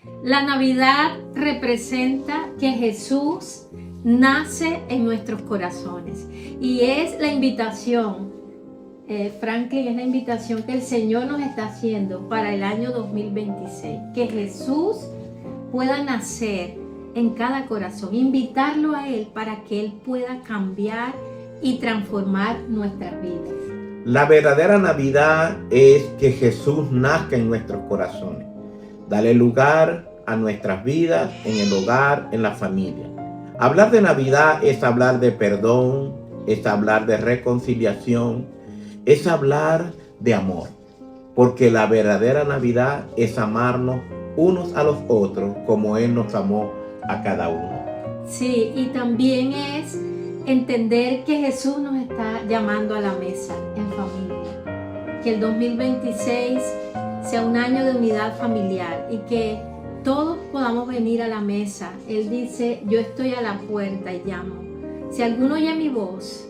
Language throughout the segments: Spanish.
La Navidad representa que Jesús nace en nuestros corazones y es la invitación, Franklin, es la invitación que el Señor nos está haciendo para el año 2026, que Jesús pueda nacer en cada corazón, invitarlo a Él para que Él pueda cambiar y transformar nuestras vidas. La verdadera Navidad es que Jesús nazca en nuestros corazones. Dale lugar a nuestras vidas, en el hogar, en la familia. Hablar de Navidad es hablar de perdón, es hablar de reconciliación, es hablar de amor. Porque la verdadera Navidad es amarnos unos a los otros como Él nos amó a cada uno. Sí, y también es entender que Jesús nos está llamando a la mesa en familia. Que el 2026 sea un año de unidad familiar y que todos podamos venir a la mesa. Él dice, yo estoy a la puerta y llamo. Si alguno oye mi voz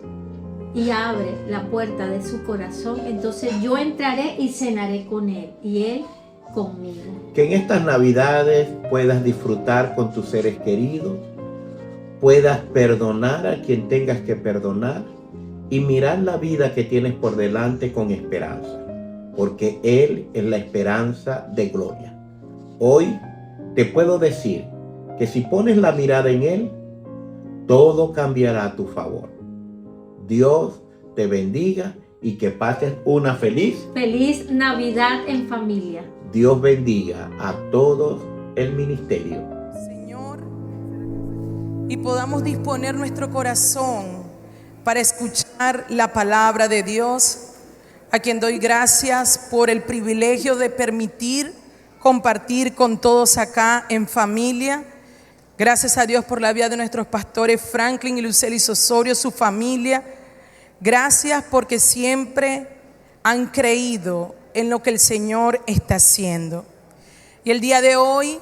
y abre la puerta de su corazón, entonces yo entraré y cenaré con él y él conmigo. Que en estas Navidades puedas disfrutar con tus seres queridos, puedas perdonar a quien tengas que perdonar y mirar la vida que tienes por delante con esperanza, porque Él es la esperanza de gloria. Hoy te puedo decir que si pones la mirada en Él, todo cambiará a tu favor. Dios te bendiga y que pases una feliz Navidad en familia. Dios bendiga a todos el ministerio. Señor, y podamos disponer nuestro corazón para escuchar la palabra de Dios, a quien doy gracias por el privilegio de permitir compartir con todos acá en familia. Gracias a Dios por la vida de nuestros pastores Franklin y Lucelis Osorio, su familia. Gracias porque siempre han creído en lo que el Señor está haciendo. Y el día de hoy,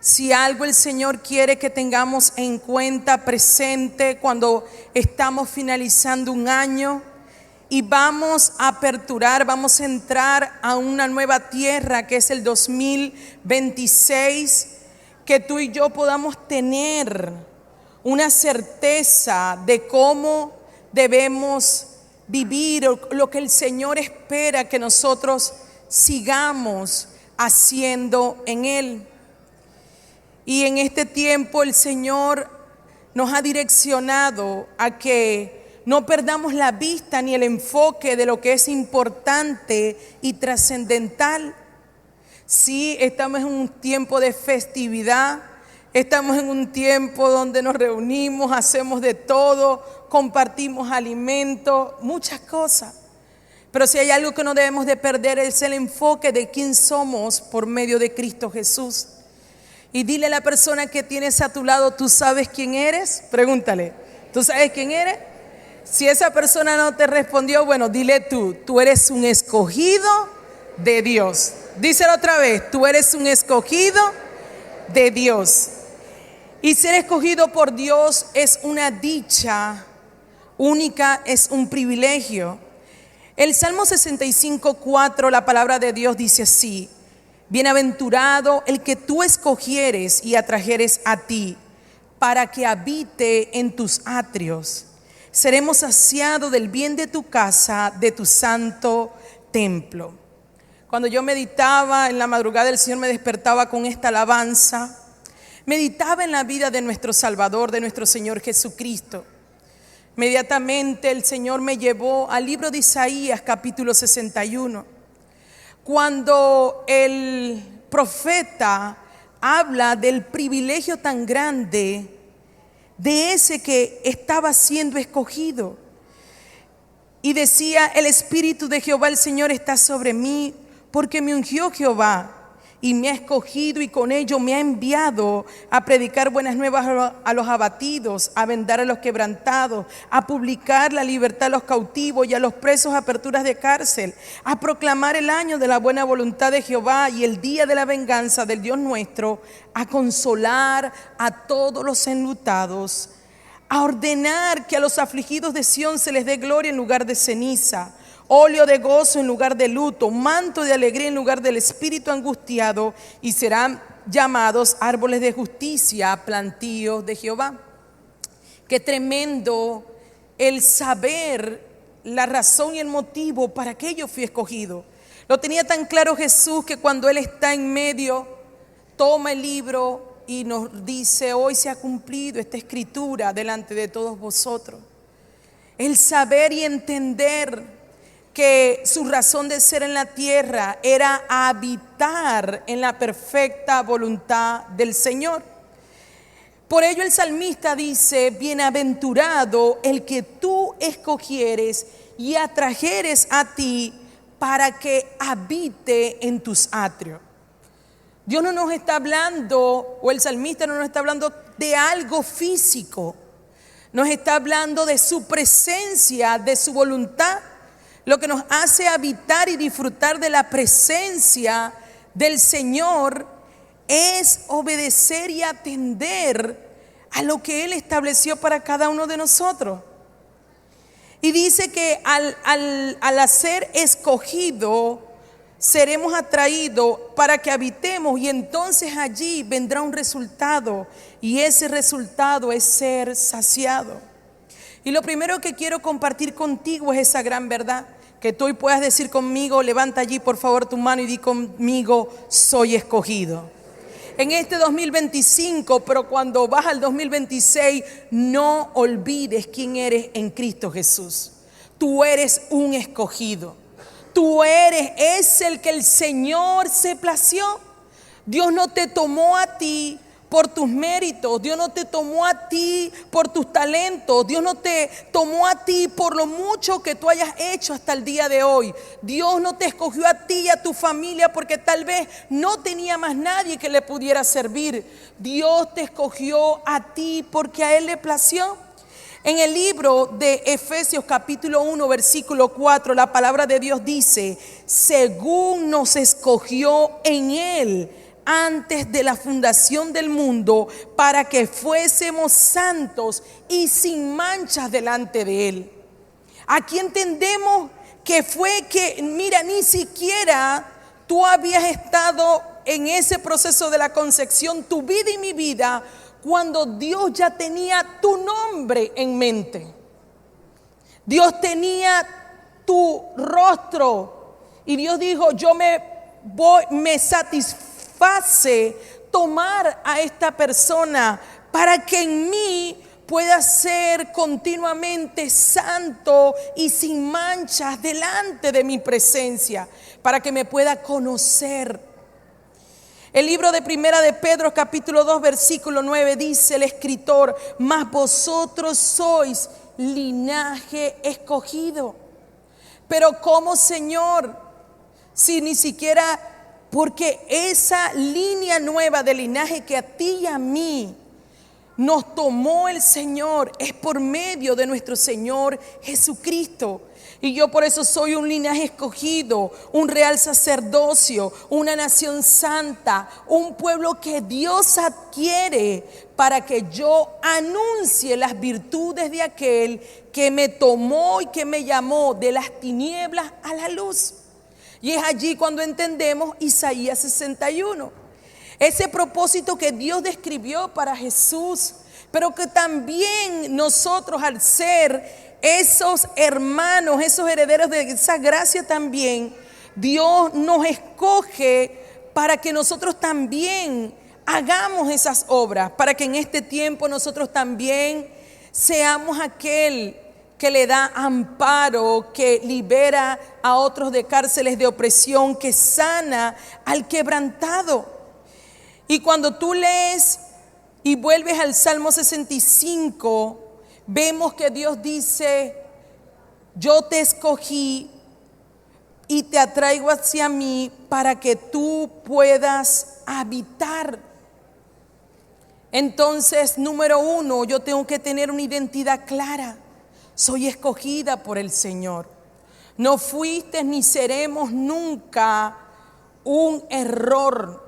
si algo el Señor quiere que tengamos en cuenta presente cuando estamos finalizando un año y vamos a aperturar, vamos a entrar a una nueva tierra que es el 2026, que tú y yo podamos tener una certeza de cómo debemos vivir, lo que el Señor espera que nosotros sigamos haciendo en Él. Y en este tiempo el Señor nos ha direccionado a que no perdamos la vista ni el enfoque de lo que es importante y trascendental. Sí, estamos en un tiempo de festividad, estamos en un tiempo donde nos reunimos, hacemos de todo, compartimos alimentos, muchas cosas. Pero si hay algo que no debemos de perder es el enfoque de quién somos por medio de Cristo Jesús. Y dile a la persona que tienes a tu lado, ¿tú sabes quién eres? Pregúntale, ¿tú sabes quién eres? Si esa persona no te respondió, bueno, dile tú eres un escogido de Dios. Díselo otra vez, tú eres un escogido de Dios. Y ser escogido por Dios es una dicha única, es un privilegio. El Salmo 65:4, la palabra de Dios dice así: bienaventurado el que tú escogieres y atrajeres a ti, para que habite en tus atrios. Seremos saciados del bien de tu casa, de tu santo templo. Cuando yo meditaba en la madrugada, el Señor me despertaba con esta alabanza. Meditaba en la vida de nuestro Salvador, de nuestro Señor Jesucristo. Inmediatamente el Señor me llevó al libro de Isaías, capítulo 61. Cuando el profeta habla del privilegio tan grande de ese que estaba siendo escogido. Y decía: el Espíritu de Jehová el Señor está sobre mí, porque me ungió Jehová y me ha escogido, y con ello me ha enviado a predicar buenas nuevas a los abatidos, a vendar a los quebrantados, a publicar la libertad a los cautivos y a los presos aperturas de cárcel, a proclamar el año de la buena voluntad de Jehová y el día de la venganza del Dios nuestro, a consolar a todos los enlutados, a ordenar que a los afligidos de Sión se les dé gloria en lugar de ceniza, óleo de gozo en lugar de luto, manto de alegría en lugar del espíritu angustiado, y serán llamados árboles de justicia, plantíos de Jehová. Qué tremendo el saber la razón y el motivo para que yo fui escogido. Lo tenía tan claro Jesús que cuando Él está en medio, toma el libro y nos dice: hoy se ha cumplido esta escritura delante de todos vosotros. El saber y entender que su razón de ser en la tierra era habitar en la perfecta voluntad del Señor. Por ello el salmista dice: bienaventurado el que tú escogieres y atrajeres a ti para que habite en tus atrios. Dios no nos está hablando, o el salmista no nos está hablando de algo físico. Nos está hablando de su presencia, de su voluntad. Lo que nos hace habitar y disfrutar de la presencia del Señor es obedecer y atender a lo que Él estableció para cada uno de nosotros. Y dice que al ser escogido, seremos atraídos para que habitemos, y entonces allí vendrá un resultado, y ese resultado es ser saciado. Y lo primero que quiero compartir contigo es esa gran verdad, que tú hoy puedas decir conmigo, levanta allí por favor tu mano y di conmigo: soy escogido. En este 2025, pero cuando vas al 2026, no olvides quién eres en Cristo Jesús. Tú eres un escogido. Tú es el que el Señor se plació. Dios no te tomó a ti por tus méritos. Dios no te tomó a ti por tus talentos. Dios no te tomó a ti por lo mucho que tú hayas hecho hasta el día de hoy. Dios no te escogió a ti y a tu familia porque tal vez no tenía más nadie que le pudiera servir. Dios te escogió a ti porque a Él le plació. En el libro de Efesios capítulo 1 versículo 4, la palabra de Dios dice: según nos escogió en Él antes de la fundación del mundo, para que fuésemos santos y sin manchas delante de Él. Aquí entendemos que fue que, mira, ni siquiera tú habías estado en ese proceso de la concepción, tu vida y mi vida, cuando Dios ya tenía tu nombre en mente. Dios tenía tu rostro y Dios dijo: yo me satisface tomar a esta persona para que en mí pueda ser continuamente santo y sin manchas delante de mi presencia, para que me pueda conocer. El libro de Primera de Pedro capítulo 2 versículo 9 dice el escritor: mas vosotros sois linaje escogido. Pero ¿cómo, Señor? Si ni siquiera, porque esa línea nueva de linaje que a ti y a mí nos tomó el Señor es por medio de nuestro Señor Jesucristo. Y yo por eso soy un linaje escogido, un real sacerdocio, una nación santa, un pueblo que Dios adquiere para que yo anuncie las virtudes de aquel que me tomó y que me llamó de las tinieblas a la luz. Y es allí cuando entendemos Isaías 61. Ese propósito que Dios describió para Jesús, pero que también nosotros, al ser esos hermanos, esos herederos de esa gracia también, Dios nos escoge para que nosotros también hagamos esas obras, para que en este tiempo nosotros también seamos aquel que le da amparo, que libera a otros de cárceles de opresión, que sana al quebrantado. Y cuando tú lees y vuelves al Salmo 65, vemos que Dios dice: yo te escogí y te atraigo hacia mí para que tú puedas habitar. Entonces, número uno, yo tengo que tener una identidad clara. Soy escogida por el Señor. No fuiste ni seremos nunca un error.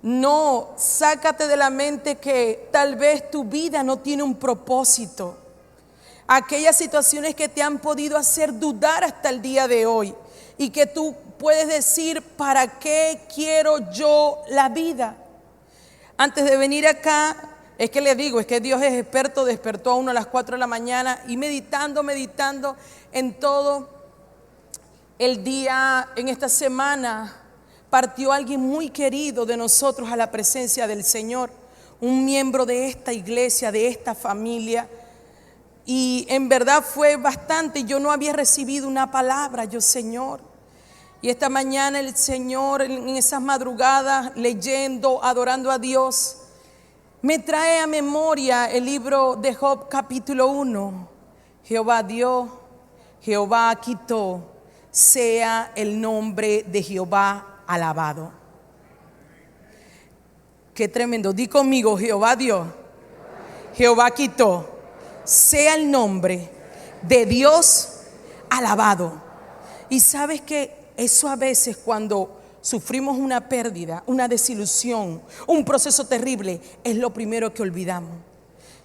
No, sácate de la mente que tal vez tu vida no tiene un propósito. aquellas situaciones que te han podido hacer dudar hasta el día de hoy y que tú puedes decir, ¿para qué quiero yo la vida? Antes de venir acá, es que le digo, es que Dios es experto, despertó a uno a las 4 de la mañana y meditando en todo el día, en esta semana, partió alguien muy querido de nosotros a la presencia del Señor, un miembro de esta iglesia, de esta familia. Y en verdad fue bastante. Yo no había recibido una palabra, yo, Señor. Y esta mañana el Señor, en esas madrugadas, leyendo, adorando a Dios, me trae a memoria el libro de Job, capítulo 1. Jehová dio, Jehová quitó, sea el nombre de Jehová alabado. Qué tremendo. Di conmigo, Jehová dio, Jehová quitó, sea el nombre de Dios alabado. Y sabes que eso a veces, cuando sufrimos una pérdida, una desilusión, un proceso terrible, es lo primero que olvidamos.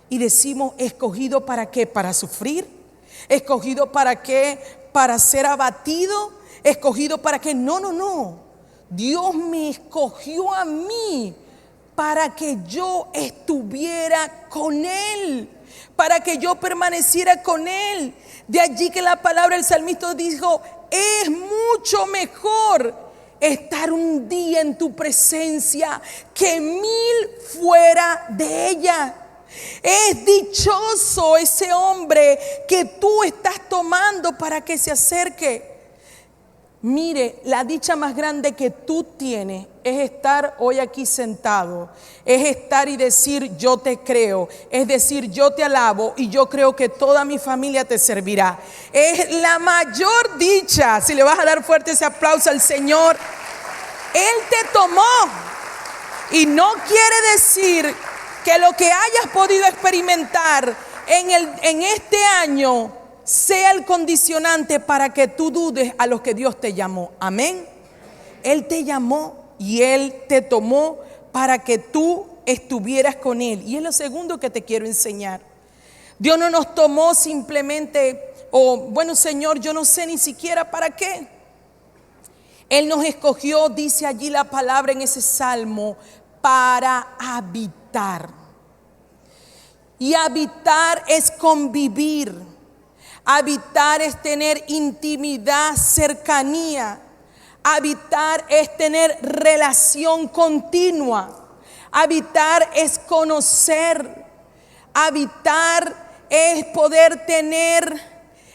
Y decimos, ¿escogido para qué? ¿Para sufrir? ¿Escogido para qué? ¿Para ser abatido? ¿Escogido para qué? No. Dios me escogió a mí para que yo estuviera con Él, para que yo permaneciera con Él. De allí que la palabra del salmista dijo, es mucho mejor estar un día en tu presencia que 1000 fuera de ella. Es dichoso ese hombre que tú estás tomando para que se acerque. Mire, la dicha más grande que tú tienes es estar hoy aquí sentado, es estar y decir, yo te creo, es decir, yo te alabo y yo creo que toda mi familia te servirá. Es la mayor dicha. Si le vas a dar fuerte ese aplauso al Señor, Él te tomó. Y no quiere decir que lo que hayas podido experimentar en este año sea el condicionante para que tú dudes a los que Dios te llamó. Amén. Él te llamó y Él te tomó para que tú estuvieras con Él. Y es lo segundo que te quiero enseñar. Dios no nos tomó simplemente, bueno, Señor, yo no sé ni siquiera para qué. Él nos escogió, dice allí la palabra en ese salmo, para habitar. Y habitar es convivir. Habitar es tener intimidad, cercanía. Habitar es tener relación continua. Habitar es conocer. Habitar es poder tener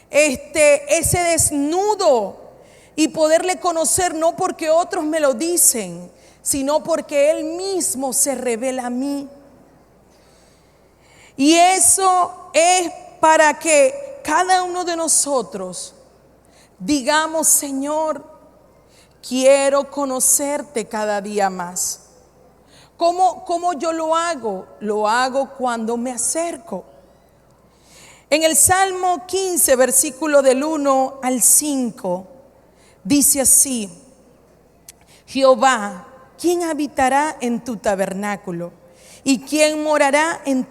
ese desnudo y poderle conocer, no porque otros me lo dicen, sino porque Él mismo se revela a mí. Y eso es para que cada uno de nosotros digamos, Señor, quiero conocerte cada día más. ¿Cómo yo lo hago? Lo hago cuando me acerco. En el Salmo 15, versículo del 1 al 5, dice así: Jehová, ¿quién habitará en tu tabernáculo? ¿Y quién morará en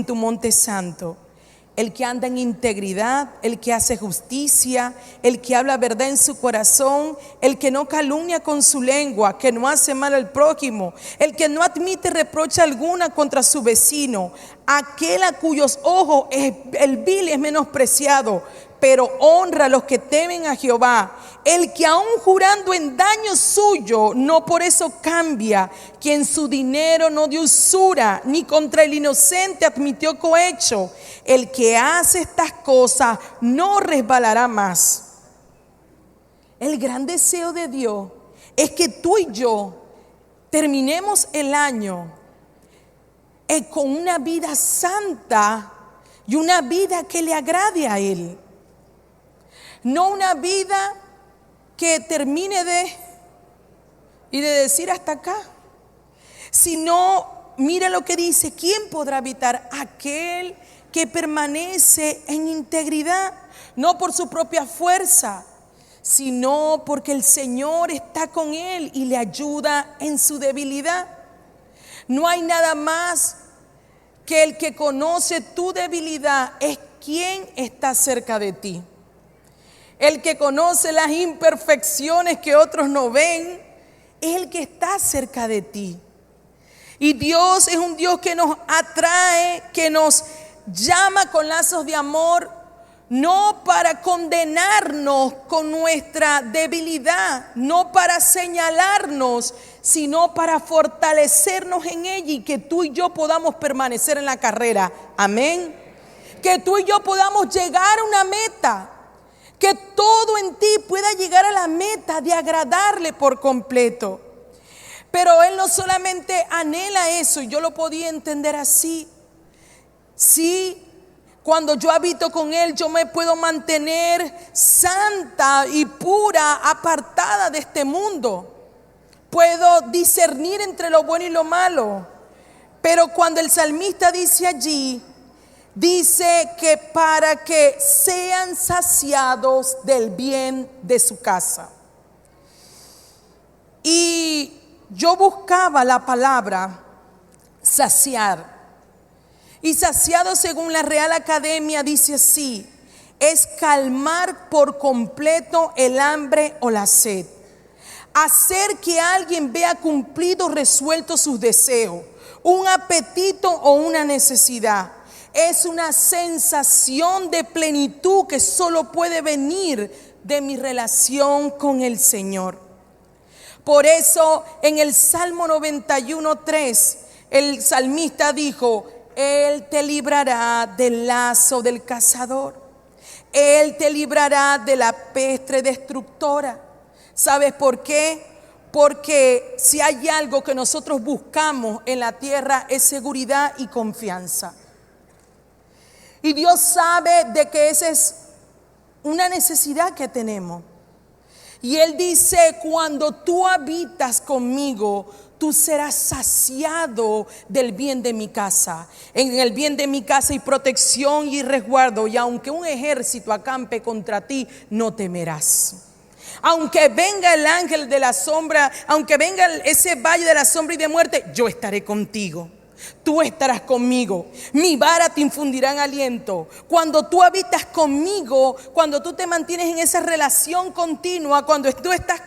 tu monte santo? El que anda en integridad, el que hace justicia, el que habla verdad en su corazón, el que no calumnia con su lengua, que no hace mal al prójimo, el que no admite reproche alguna contra su vecino, aquel a cuyos ojos el vil es menospreciado, pero honra a los que temen a Jehová, el que aun jurando en daño suyo, no por eso cambia, quien su dinero no dio usura, ni contra el inocente admitió cohecho, el que hace estas cosas no resbalará más. El gran deseo de Dios es que tú y yo terminemos el año con una vida santa y una vida que le agrade a Él. No una vida que termine de decir hasta acá, sino, mira lo que dice: ¿quién podrá habitar? Aquel que permanece en integridad, no por su propia fuerza, sino porque el Señor está con él y le ayuda en su debilidad. No hay nada más que el que conoce tu debilidad es ¿quién está cerca de ti? El que conoce las imperfecciones que otros no ven, es el que está cerca de ti. Y Dios es un Dios que nos atrae, que nos llama con lazos de amor, no para condenarnos con nuestra debilidad, no para señalarnos, sino para fortalecernos en ella y que tú y yo podamos permanecer en la carrera. Amén. Que tú y yo podamos llegar a una meta, que todo en ti pueda llegar a la meta de agradarle por completo. Pero Él no solamente anhela eso, y yo lo podía entender así. Sí, cuando yo habito con Él, yo me puedo mantener santa y pura, apartada de este mundo. Puedo discernir entre lo bueno y lo malo. Pero cuando el salmista dice allí, dice que para que sean saciados del bien de su casa. Y yo buscaba la palabra saciar. Y saciado, según la Real Academia, dice así: es calmar por completo el hambre o la sed. Hacer que alguien vea cumplido, resuelto sus deseos, un apetito o una necesidad. Es una sensación de plenitud que solo puede venir de mi relación con el Señor. Por eso en el Salmo 91:3 el salmista dijo: Él te librará del lazo del cazador, Él te librará de la peste destructora. ¿Sabes por qué? Porque si hay algo que nosotros buscamos en la tierra es seguridad y confianza. Y Dios sabe de que esa es una necesidad que tenemos. Y Él dice: cuando tú habitas conmigo, tú serás saciado del bien de mi casa. En el bien de mi casa hay protección y resguardo. Y aunque un ejército acampe contra ti, no temerás. Aunque venga el ángel de la sombra, aunque venga ese valle de la sombra y de muerte, yo estaré contigo. Tú estarás conmigo, mi vara te infundirá en aliento. Cuando tú habitas conmigo, cuando tú te mantienes en esa relación continua, cuando tú estás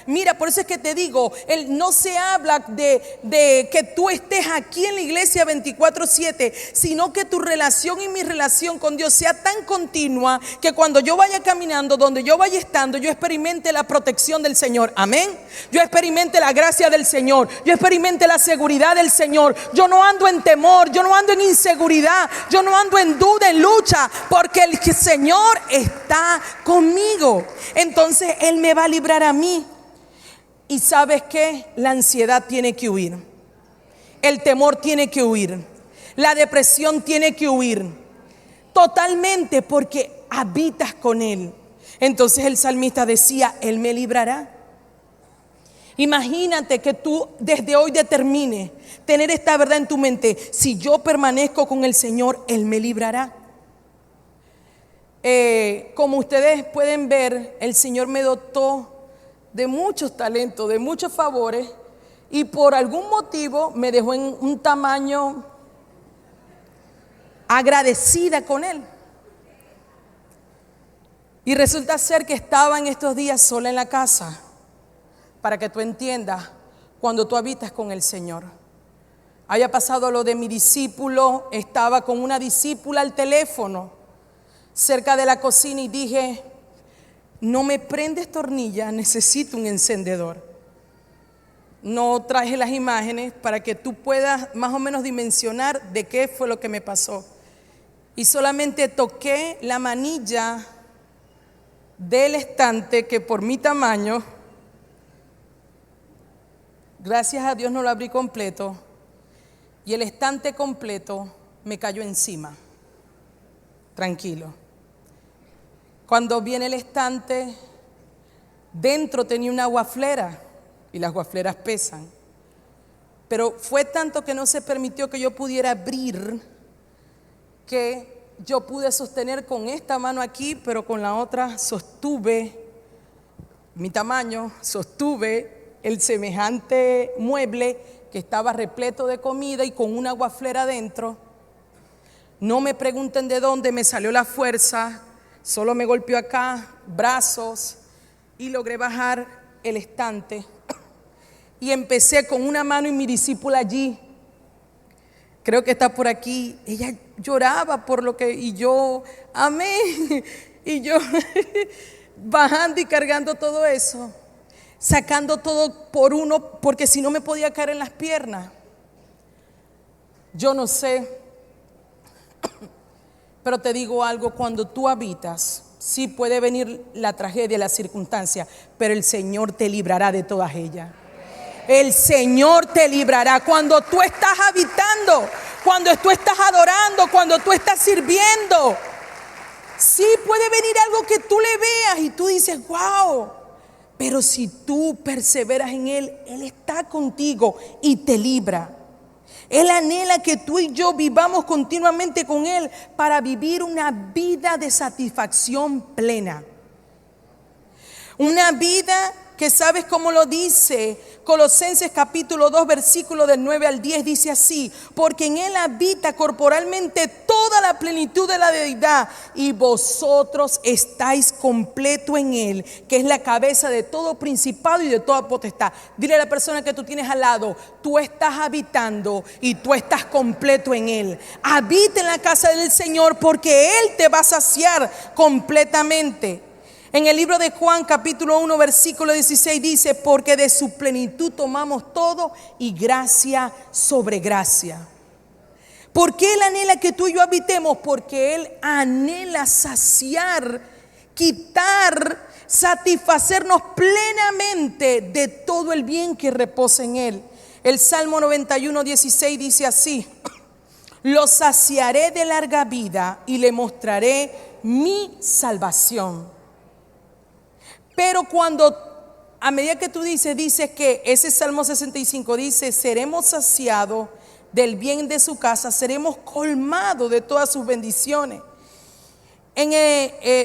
mira, por eso es que te digo, no se habla de que tú estés aquí en la iglesia 24/7, sino que tu relación y mi relación con Dios sea tan continua que cuando yo vaya caminando, donde yo vaya estando, yo experimente la protección del Señor. Amén. Yo experimente la gracia del Señor, yo experimente la seguridad del Señor. Yo no ando en temor, yo no ando en inseguridad, yo no ando en duda, en lucha, porque el Señor está conmigo. Entonces Él me va a librar a mí. Y ¿sabes qué? La ansiedad tiene que huir, el temor tiene que huir, la depresión tiene que huir totalmente, porque habitas con Él. Entonces el salmista decía: Él me librará. Imagínate que tú desde hoy determines tener esta verdad en tu mente: si yo permanezco con el Señor, Él me librará. Como ustedes pueden ver, el Señor me dotó de muchos talentos, de muchos favores, y por algún motivo me dejó en un tamaño agradecida con Él. Y resulta ser que estaba en estos días sola en la casa. Para que tú entiendas, cuando tú habitas con el Señor. Había pasado lo de mi discípulo, estaba con una discípula al teléfono cerca de la cocina y dije: no me prendes tornilla, necesito un encendedor. No traje las imágenes para que tú puedas más o menos dimensionar de qué fue lo que me pasó. Y solamente toqué la manilla del estante, que por mi tamaño, gracias a Dios no lo abrí completo, y el estante completo me cayó encima. Tranquilo. Cuando viene el estante, dentro tenía una guaflera, y las guafleras pesan. Pero fue tanto que no se permitió que yo pudiera abrir, que yo pude sostener con esta mano aquí, pero con la otra sostuve mi tamaño, sostuve el semejante mueble que estaba repleto de comida y con una guaflera adentro. No me pregunten de dónde me salió la fuerza, solo me golpeó acá, brazos, y logré bajar el estante. Y empecé con una mano y mi discípula allí, creo que está por aquí, ella lloraba por lo que, y yo, amén, y yo bajando y cargando todo eso, sacando todo por uno, porque si no me podía caer en las piernas. Yo no sé, pero te digo algo, cuando tú habitas, sí puede venir la tragedia, la circunstancia, pero el Señor te librará de todas ellas. El Señor te librará cuando tú estás habitando, cuando tú estás adorando, cuando tú estás sirviendo. Sí puede venir algo que tú le veas y tú dices, wow, pero si tú perseveras en Él, Él está contigo y te libra. Él anhela que tú y yo vivamos continuamente con Él para vivir una vida de satisfacción plena. Una vida que, ¿sabes cómo lo dice? Colosenses capítulo 2 versículo del 9 al 10 dice así: porque en Él habita corporalmente toda la plenitud de la deidad, y vosotros estáis completo en Él, que es la cabeza de todo principado y de toda potestad. Dile a la persona que tú tienes al lado: tú estás habitando y tú estás completo en Él. Habita en la casa del Señor, porque Él te va a saciar completamente. En el libro de Juan capítulo 1 versículo 16 dice: porque de su plenitud tomamos todo, y gracia sobre gracia. ¿Por qué Él anhela que tú y yo habitemos? Porque Él anhela saciar, quitar, satisfacernos plenamente de todo el bien que reposa en Él. El Salmo 91, 16 dice así: lo saciaré de larga vida y le mostraré mi salvación. Pero cuando, a medida que tú dices que ese Salmo 65 dice: seremos saciados del bien de su casa, seremos colmados de todas sus bendiciones.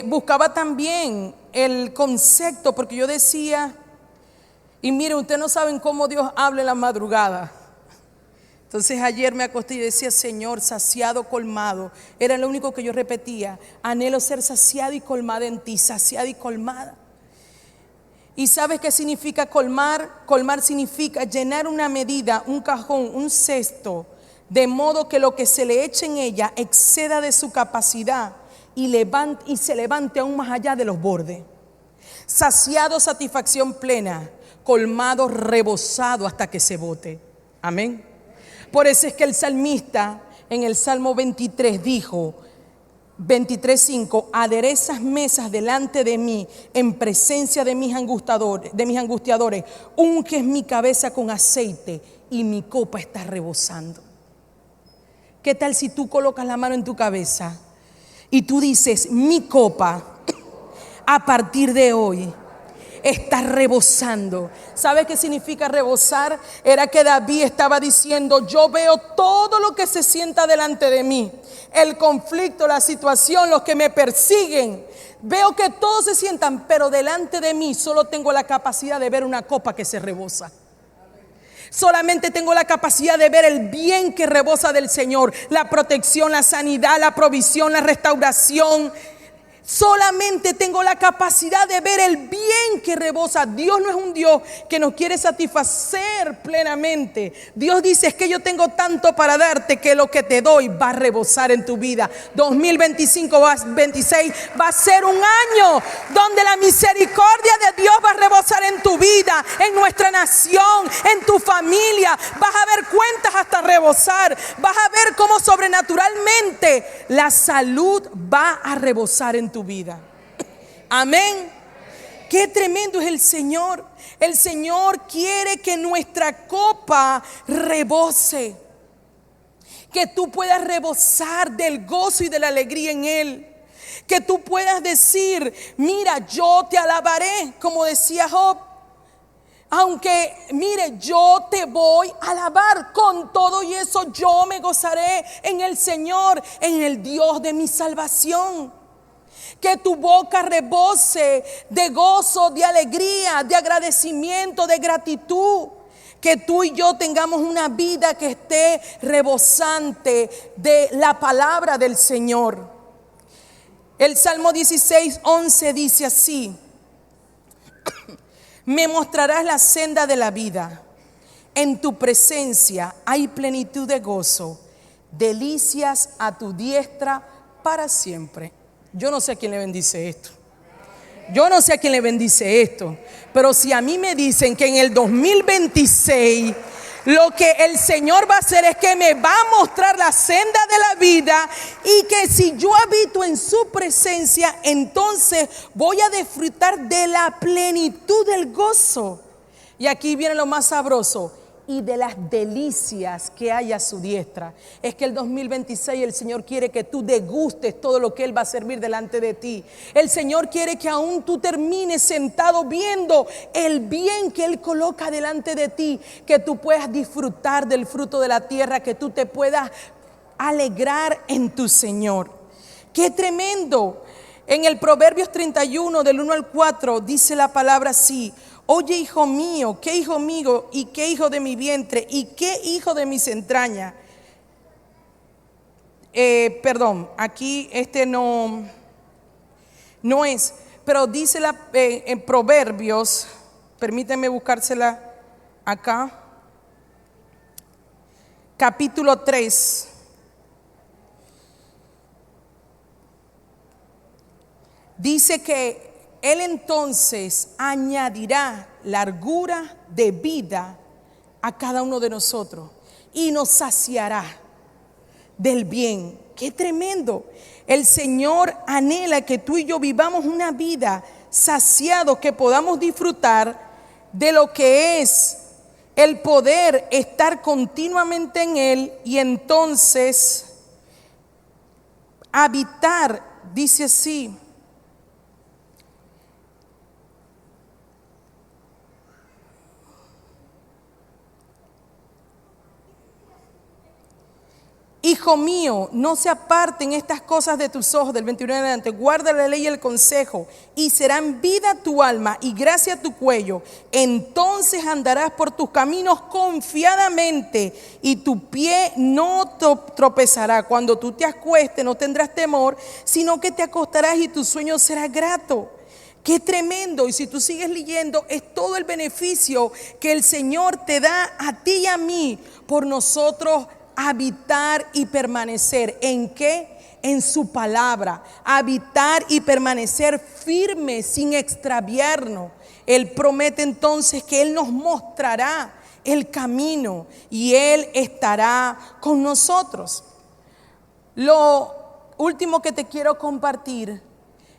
Buscaba también el concepto, porque yo decía, y mire, ustedes no saben cómo Dios habla en la madrugada. Entonces ayer me acosté y decía: Señor, saciado, colmado. Era lo único que yo repetía: anhelo ser saciado y colmada en ti, saciada y colmada. ¿Y sabes qué significa colmar? Colmar significa llenar una medida, un cajón, un cesto, de modo que lo que se le eche en ella exceda de su capacidad y se levante aún más allá de los bordes. Saciado, satisfacción plena; colmado, rebosado hasta que se bote. Amén. Por eso es que el salmista en el Salmo 23 dijo, 23:5: aderezas mesas delante de mí en presencia de mis angustiadores, unges mi cabeza con aceite y mi copa está rebosando. ¿Qué tal si tú colocas la mano en tu cabeza y tú dices: mi copa a partir de hoy está rebosando? ¿Sabes qué significa rebosar? Era que David estaba diciendo: yo veo todo lo que se sienta delante de mí, el conflicto, la situación, los que me persiguen, veo que todos se sientan, pero delante de mí solo tengo la capacidad de ver una copa que se rebosa. Solamente tengo la capacidad de ver el bien que rebosa del Señor, la protección, la sanidad, la provisión, la restauración. Solamente tengo la capacidad de ver el bien que rebosa. Dios no es un Dios que nos quiere satisfacer plenamente. Dios dice: es que yo tengo tanto para darte que lo que te doy va a rebosar en tu vida. 2025, 26 va a ser un año donde la misericordia de Dios va a rebosar en tu vida, en nuestra nación, en tu familia. Vas a ver cuentas hasta rebosar. Vas a ver cómo sobrenaturalmente la salud va a rebosar en tu vida. Amén. Qué tremendo es el Señor. El Señor quiere que nuestra copa rebose, que tú puedas rebosar del gozo y de la alegría en Él, que tú puedas decir: mira, yo te alabaré, como decía Job. Aunque, mire, yo te voy a alabar, con todo y eso yo me gozaré en el Señor, en el Dios de mi salvación. Que tu boca rebose de gozo, de alegría, de agradecimiento, de gratitud. Que tú y yo tengamos una vida que esté rebosante de la palabra del Señor. El Salmo 16:11 dice así: me mostrarás la senda de la vida. En tu presencia hay plenitud de gozo, delicias a tu diestra para siempre. Yo no sé a quién le bendice esto. Yo no sé a quién le bendice esto. Pero si a mí me dicen que en el 2026 lo que el Señor va a hacer es que me va a mostrar la senda de la vida, y que si yo habito en su presencia, entonces voy a disfrutar de la plenitud del gozo. Y aquí viene lo más sabroso: y de las delicias que hay a su diestra. Es que el 2026 el Señor quiere que tú degustes todo lo que Él va a servir delante de ti. El Señor quiere que aún tú termines sentado viendo el bien que Él coloca delante de ti, que tú puedas disfrutar del fruto de la tierra, que tú te puedas alegrar en tu Señor. ¡Qué tremendo! En el Proverbios 31 del 1 al 4 dice la palabra así: oye, hijo mío, qué hijo mío, y qué hijo de mi vientre, y qué hijo de mis entrañas. Aquí no es, pero dice en Proverbios, permítanme buscársela acá, capítulo 3. Dice que Él entonces añadirá largura de vida a cada uno de nosotros y nos saciará del bien. ¡Qué tremendo! El Señor anhela que tú y yo vivamos una vida saciados, que podamos disfrutar de lo que es el poder estar continuamente en Él, y entonces habitar, dice así: hijo mío, no se aparten estas cosas de tus ojos, del 21 en adelante. Guarda la ley y el consejo, y serán vida tu alma y gracia tu cuello. Entonces andarás por tus caminos confiadamente, y tu pie no tropezará. Cuando tú te acuestes no tendrás temor, sino que te acostarás y tu sueño será grato. ¡Qué tremendo! Y si tú sigues leyendo, es todo el beneficio que el Señor te da a ti y a mí por nosotros habitar y permanecer. ¿En qué? En su palabra. Habitar y permanecer firmes sin extraviarnos. Él promete entonces que Él nos mostrará el camino y Él estará con nosotros. Lo último que te quiero compartir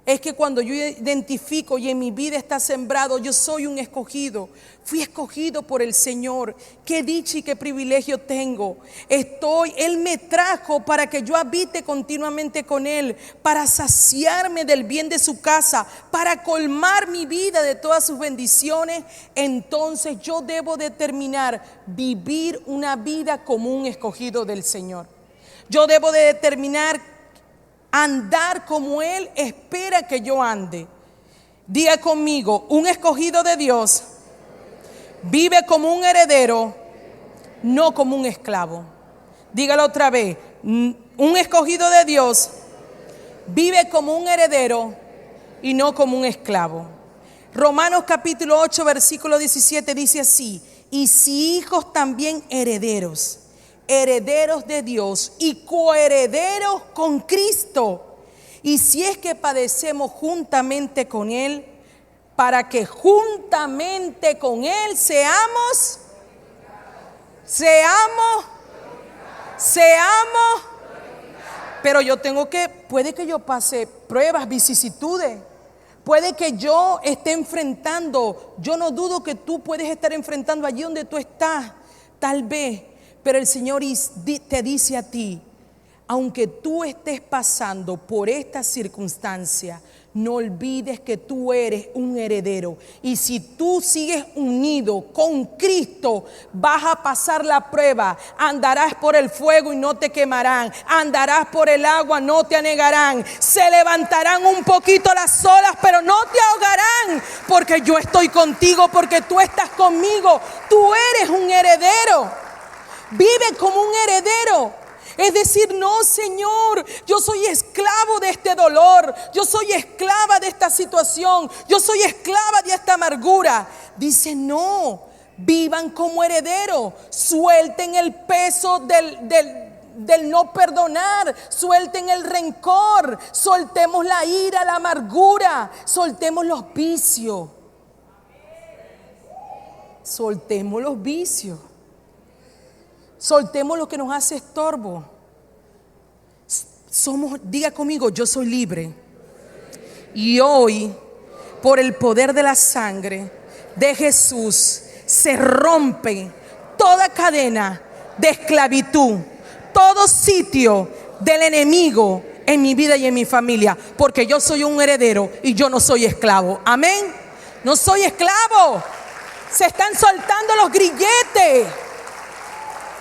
es que cuando yo identifico y en mi vida está sembrado, yo soy un escogido, fui escogido por el Señor. Qué dicha y qué privilegio tengo. Él me trajo para que yo habite continuamente con Él, para saciarme del bien de su casa, para colmar mi vida de todas sus bendiciones. Entonces yo debo determinar vivir una vida como un escogido del Señor. Yo debo de determinar andar como Él espera que yo ande. Diga conmigo: un escogido de Dios vive como un heredero, no como un esclavo. Dígalo otra vez: un escogido de Dios vive como un heredero y no como un esclavo. Romanos capítulo 8 versículo 17 dice así: y si hijos, también herederos, herederos de Dios y coherederos con Cristo, y si es que padecemos juntamente con Él, para que juntamente con Él seamos. Pero yo puede que yo pase pruebas, vicisitudes, puede que yo esté enfrentando, yo no dudo que tú puedes estar enfrentando allí donde tú estás, tal vez. Pero el Señor te dice a ti: aunque tú estés pasando por esta circunstancia, no olvides que tú eres un heredero. Y si tú sigues unido con Cristo, vas a pasar la prueba. Andarás por el fuego y no te quemarán. Andarás por el agua, no te anegarán. Se levantarán un poquito las olas, pero no te ahogarán. Porque yo estoy contigo, porque tú estás conmigo. Tú eres un heredero. Vive como un heredero. Es decir, no, Señor, yo soy esclavo de este dolor, yo soy esclava de esta situación, yo soy esclava de esta amargura. Dice, no, vivan como herederos, suelten el peso del no perdonar, suelten el rencor, soltemos la ira, la amargura, soltemos los vicios. Soltemos los vicios. Soltemos lo que nos hace estorbo. Diga conmigo, yo soy libre. Y hoy, por el poder de la sangre de Jesús, se rompe toda cadena de esclavitud, todo sitio del enemigo en mi vida y en mi familia, porque yo soy un heredero y yo no soy esclavo. Amén. No soy esclavo. Se están soltando los grilletes.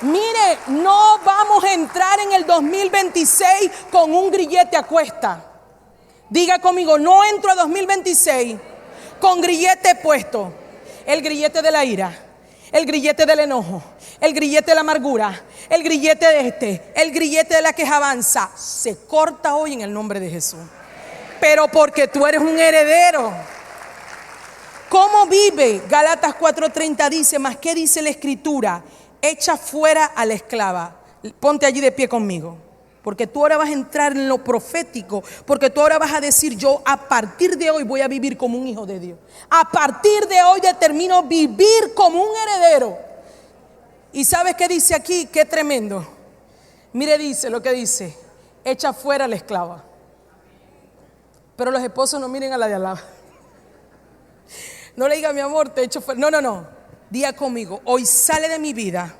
Mire, no vamos a entrar en el 2026 con un grillete a cuesta. Diga conmigo, no entro a 2026 con grillete puesto. El grillete de la ira, el grillete del enojo, el grillete de la amargura, el grillete el grillete de la quejanza. Se corta hoy en el nombre de Jesús. Pero porque tú eres un heredero. ¿Cómo vive? Gálatas 4:30 dice, ¿más qué dice la Escritura? Echa fuera a la esclava. Ponte allí de pie conmigo, porque tú ahora vas a entrar en lo profético, porque tú ahora vas a decir, yo a partir de hoy voy a vivir como un hijo de Dios. A partir de hoy determino vivir como un heredero. ¿Y sabes qué dice aquí? Qué tremendo. Mire, dice lo que dice, echa fuera a la esclava. Pero los esposos no miren a la de al lado. No le diga, mi amor, te echo fuera. No. Diga conmigo, hoy sale de mi vida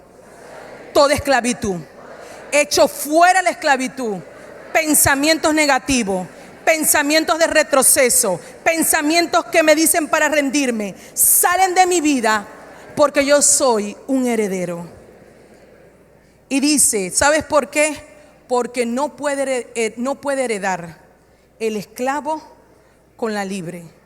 toda esclavitud. Echo fuera la esclavitud. Pensamientos negativos, pensamientos de retroceso, pensamientos que me dicen para rendirme, salen de mi vida porque yo soy un heredero. Y dice, ¿sabes por qué? Porque no puede heredar el esclavo con la libre.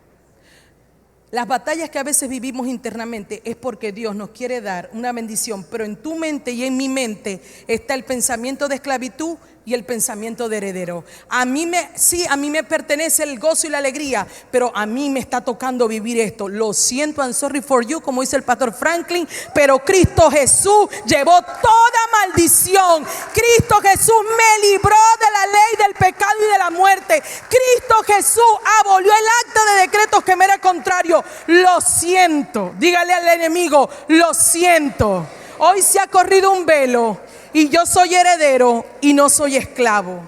Las batallas que a veces vivimos internamente es porque Dios nos quiere dar una bendición, pero en tu mente y en mi mente está el pensamiento de esclavitud y el pensamiento de heredero. A mí me pertenece el gozo y la alegría, pero a mí me está tocando vivir esto. Lo siento, I'm sorry for you, como dice el pastor Franklin, pero Cristo Jesús llevó toda maldición. Cristo Jesús me libró de la ley del pecado y de la muerte. Cristo Jesús abolió el acta de decretos que me era contrario. Lo siento. Dígale al enemigo, lo siento. Hoy se ha corrido un velo y yo soy heredero y no soy esclavo.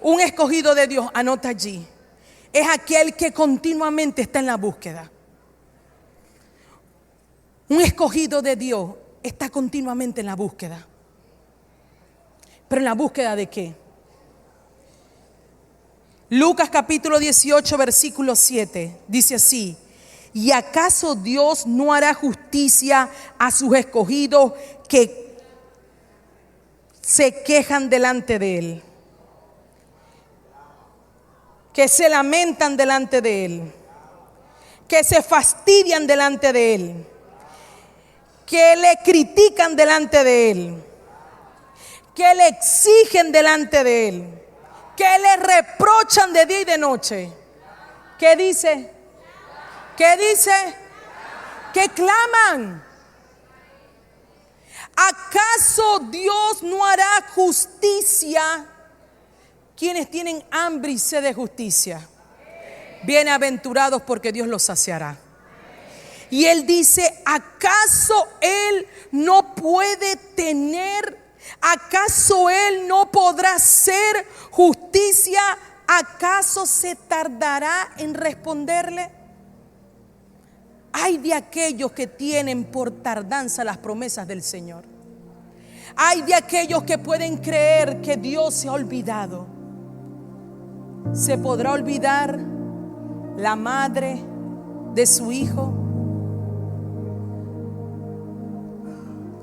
Un escogido de Dios, anota allí, es aquel que continuamente está en la búsqueda. Un escogido de Dios está continuamente en la búsqueda. ¿Pero en la búsqueda de qué? Lucas capítulo 18 versículo 7 dice así: ¿y acaso Dios no hará justicia a sus escogidos que se quejan delante de Él, que se lamentan delante de Él, que se fastidian delante de Él, que le critican delante de Él, que le exigen delante de Él, que le reprochan de día y de noche? ¿Qué dice? ¿Qué dice? Que claman. ¿Acaso Dios no hará justicia? Quienes tienen hambre y sed de justicia, bienaventurados, porque Dios los saciará. Y Él dice, ¿acaso Él no puede tener? ¿Acaso Él no podrá hacer justicia? ¿Acaso se tardará en responderle? Ay de aquellos que tienen por tardanza las promesas del Señor. Ay de aquellos que pueden creer que Dios se ha olvidado. ¿Se podrá olvidar la madre de su hijo.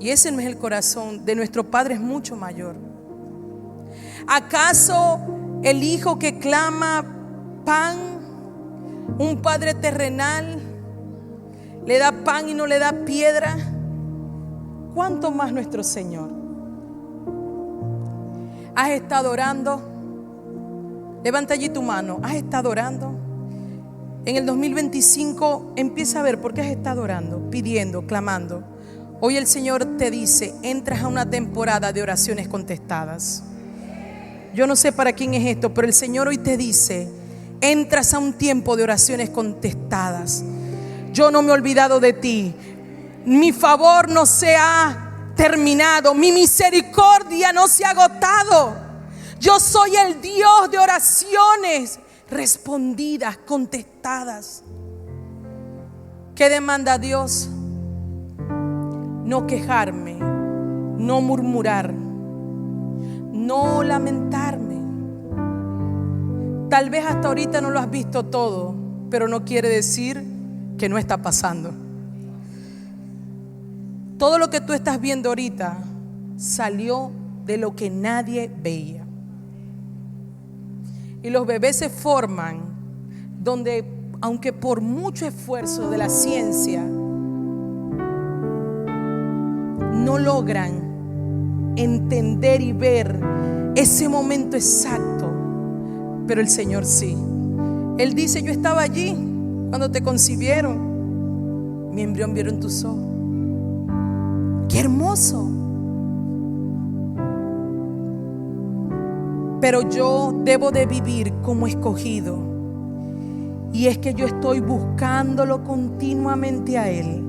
Y ese no es el corazón de nuestro Padre, es mucho mayor. ¿Acaso el hijo que clama pan, un padre terrenal, le da pan y no le da piedra? ¿Cuánto más nuestro Señor? ¿Has estado orando? Levanta allí tu mano. ¿Has estado orando? En el 2025 empieza a ver por qué has estado orando, pidiendo, clamando. Hoy el Señor te dice: entras a una temporada de oraciones contestadas. Yo no sé para quién es esto, pero el Señor hoy te dice: entras a un tiempo de oraciones contestadas. Yo no me he olvidado de ti. Mi favor no se ha terminado. Mi misericordia no se ha agotado. Yo soy el Dios de oraciones respondidas, contestadas. ¿Qué demanda Dios? No quejarme, no murmurar, no lamentarme. Tal vez hasta ahorita no lo has visto todo, pero no quiere decir que no está pasando. Todo lo que tú estás viendo ahorita salió de lo que nadie veía. Y los bebés se forman donde, aunque por mucho esfuerzo de la ciencia, no logran entender y ver ese momento exacto, pero el Señor sí. Él dice: yo estaba allí cuando te concibieron, mi embrión vieron tus ojos. ¡Qué hermoso! Pero yo debo de vivir como escogido, y es que yo estoy buscándolo continuamente a Él,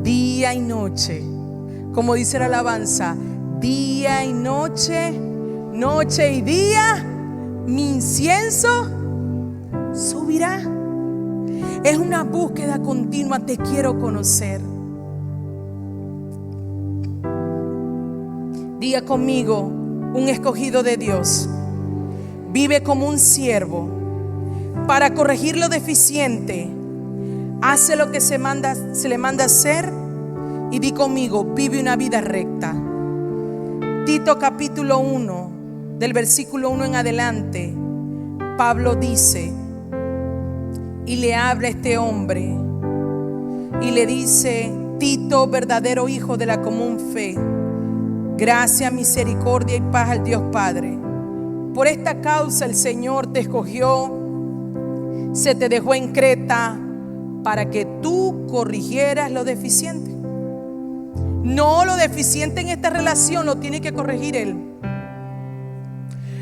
día y noche. Como dice la alabanza: día y noche, noche y día, mi incienso subirá. Es una búsqueda continua. Te quiero conocer. Diga conmigo: un escogido de Dios vive como un siervo para corregir lo deficiente, hace lo que se le manda hacer, y di conmigo: vive una vida recta. Tito capítulo 1, del versículo 1 en adelante, Pablo dice, y le habla a este hombre y le dice: Tito, verdadero hijo de la común fe, gracia, misericordia y paz al Dios Padre. Por esta causa el Señor te escogió, se te dejó en Creta para que tú corrigieras lo deficiente. No, lo deficiente en esta relación lo tiene que corregir él.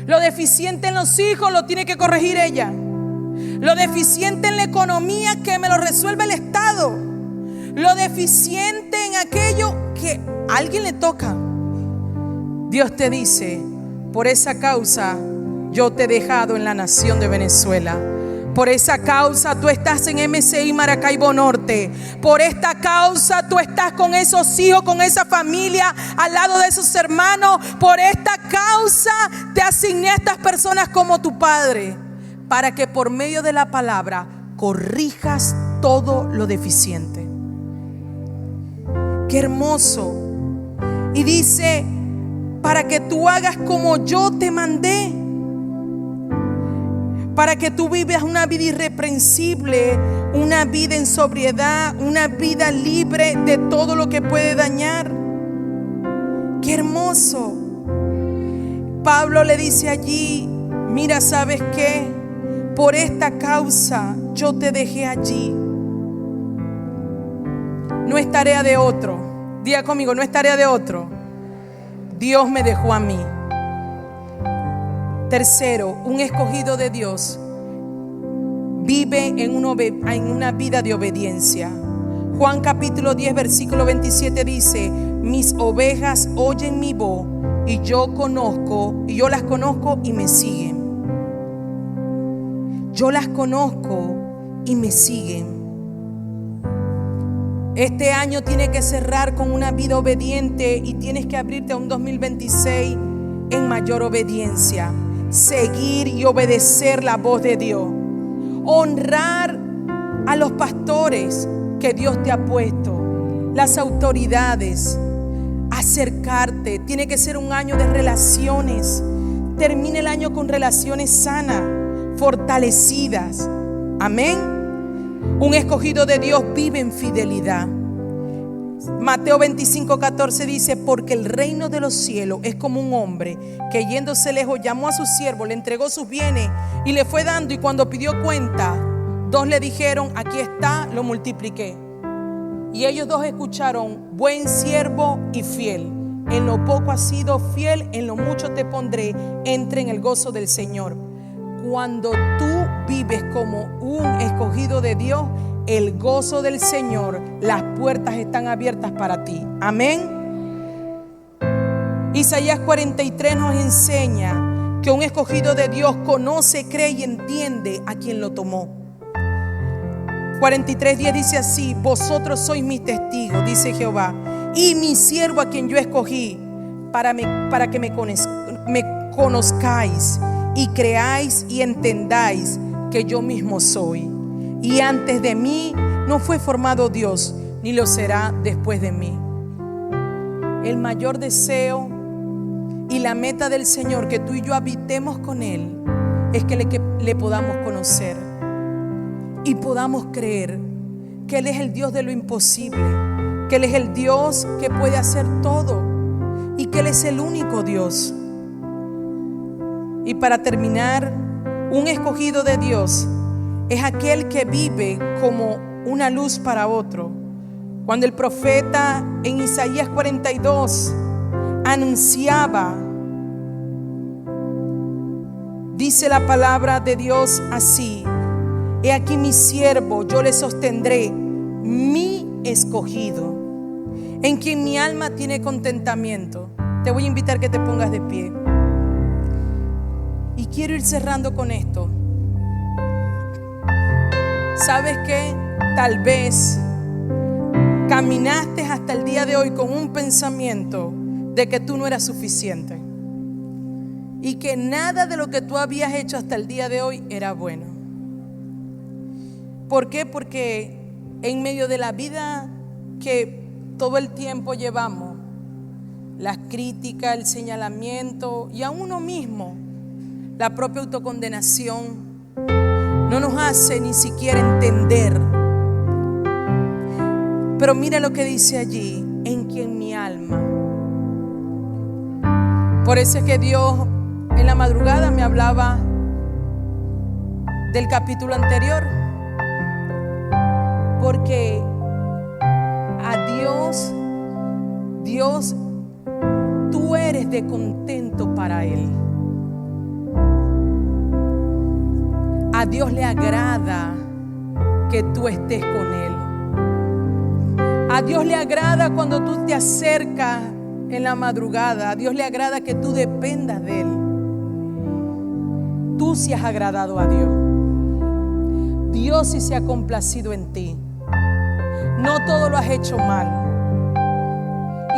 Lo deficiente en los hijos lo tiene que corregir ella. Lo deficiente en la economía, que me lo resuelve el Estado. Lo deficiente en aquello que a alguien le toca. Dios te dice: por esa causa yo te he dejado en la nación de Venezuela. Por esa causa tú estás en MCI Maracaibo Norte. Por esta causa tú estás con esos hijos, con esa familia, al lado de esos hermanos. Por esta causa te asigné a estas personas como tu padre, para que por medio de la palabra corrijas todo lo deficiente. Qué hermoso. Y dice: para que tú hagas como yo te mandé, para que tú vivas una vida irreprensible, una vida en sobriedad, una vida libre de todo lo que puede dañar. Qué hermoso. Pablo le dice allí: mira, ¿sabes qué? Por esta causa yo te dejé allí. No es tarea de otro. Diga conmigo: no es tarea de otro. Dios me dejó a mí. Tercero, un escogido de Dios vive en una vida de obediencia. Juan capítulo 10 versículo 27 dice: mis ovejas oyen mi voz y yo las conozco y me siguen. Yo las conozco y me siguen. Este año tiene que cerrar con una vida obediente y tienes que abrirte a un 2026 en mayor obediencia. Seguir y obedecer la voz de Dios. honrar a los pastores que Dios te ha puesto, las autoridades, acercarte. Tiene que ser un año de relaciones. Termine el año con relaciones sanas, fortalecidas. Amén. Un escogido de Dios vive en fidelidad. Mateo 25:14 dice: porque el reino de los cielos es como un hombre que yéndose lejos llamó a su siervo, le entregó sus bienes y le fue dando, y cuando pidió cuenta, 2 le dijeron: aquí está, lo multipliqué. Y ellos 2 escucharon: buen siervo y fiel, en lo poco has sido fiel, en lo mucho te pondré, entre en el gozo del Señor. Cuando tú vives como un escogido de Dios, el gozo del Señor, las puertas están abiertas para ti. Amén. Isaías 43 nos enseña que un escogido de Dios conoce, cree y entiende a quien lo tomó. 43:10 dice así: vosotros sois mis testigos, dice Jehová, y mi siervo a quien yo escogí, para que me conozcáis y creáis y entendáis que yo mismo soy. Y antes de mí no fue formado Dios, ni lo será después de mí. El mayor deseo y la meta del Señor, que tú y yo habitemos con Él, es que le podamos conocer y podamos creer que Él es el Dios de lo imposible, que Él es el Dios que puede hacer todo y que Él es el único Dios. Y para terminar, un escogido de Dios es aquel que vive como una luz para otro. Cuando el profeta en Isaías 42 anunciaba, dice la palabra de Dios así: he aquí mi siervo, yo le sostendré, mi escogido, en quien mi alma tiene contentamiento. Te voy a invitar que te pongas de pie. Y quiero ir cerrando con esto. ¿Sabes qué? Tal vez caminaste hasta el día de hoy con un pensamiento de que tú no eras suficiente y que nada de lo que tú habías hecho hasta el día de hoy era bueno. ¿Por qué? Porque en medio de la vida que todo el tiempo llevamos, las críticas, el señalamiento y a uno mismo, la propia autocondenación, no nos hace ni siquiera entender. Pero mira lo que dice allí: en quien mi alma. Por eso es que Dios en la madrugada me hablaba del capítulo anterior, porque a Dios, tú eres de contento para Él. A Dios le agrada que tú estés con Él. A Dios le agrada cuando tú te acercas en la madrugada. A Dios le agrada que tú dependas de Él. Tú sí has agradado a Dios. Dios sí se ha complacido en ti. No todo lo has hecho mal.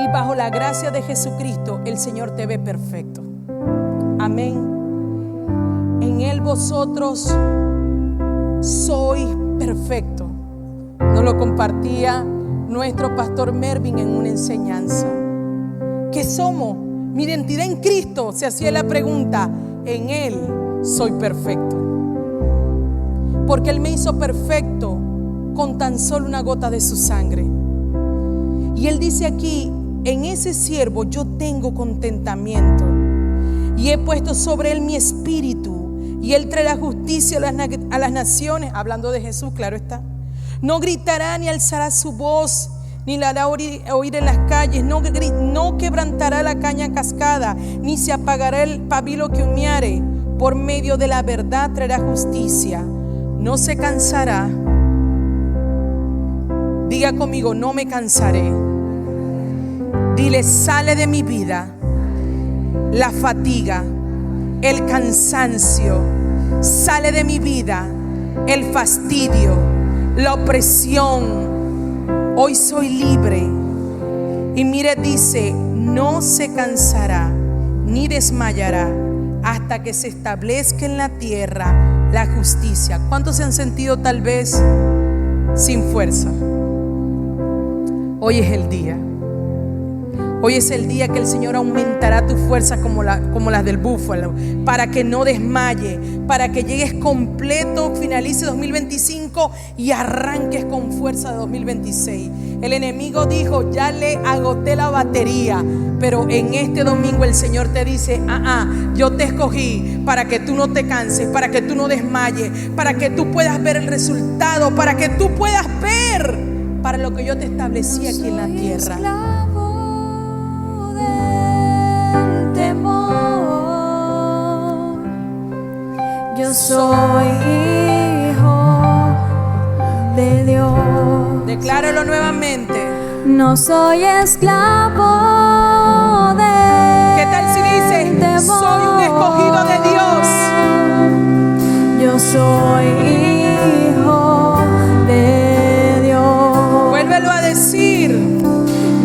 Y bajo la gracia de Jesucristo, el Señor te ve perfecto. Amén. En Él vosotros sois perfectos. Nos lo compartía nuestro pastor Mervin en una enseñanza. ¿Qué somos? Mi identidad en Cristo. Se hacía la pregunta: en Él soy perfecto. Porque Él me hizo perfecto con tan solo una gota de su sangre. Y Él dice aquí: en ese siervo yo tengo contentamiento, y he puesto sobre Él mi espíritu, y Él traerá justicia a las naciones. Hablando de Jesús, claro está. No gritará ni alzará su voz, ni la hará oír en las calles. No quebrantará la caña cascada, ni se apagará el pabilo que humeare. Por medio de la verdad traerá justicia. No se cansará. Diga conmigo: no me cansaré. Dile: sale de mi vida la fatiga, el cansancio. Sale de mi vida el fastidio, la opresión. Hoy soy libre. Y mire, dice: no se cansará ni desmayará hasta que se establezca en la tierra la justicia. ¿Cuántos se han sentido tal vez sin fuerza? Hoy es el día. Hoy es el día que el Señor aumentará tu fuerza como las del búfalo, para que no desmaye, para que llegues completo, finalice 2025 y arranques con fuerza de 2026. El enemigo dijo: ya le agoté la batería, pero en este domingo el Señor te dice: yo te escogí para que tú no te canses, para que tú no desmayes, para que tú puedas ver el resultado, para que tú puedas ver para lo que yo te establecí aquí en la tierra. Yo soy hijo de Dios. Decláralo nuevamente. No soy esclavo de. ¿Qué tal si dices: soy un escogido de Dios? Yo soy hijo de Dios. Vuélvelo a decir.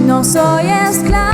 No soy esclavo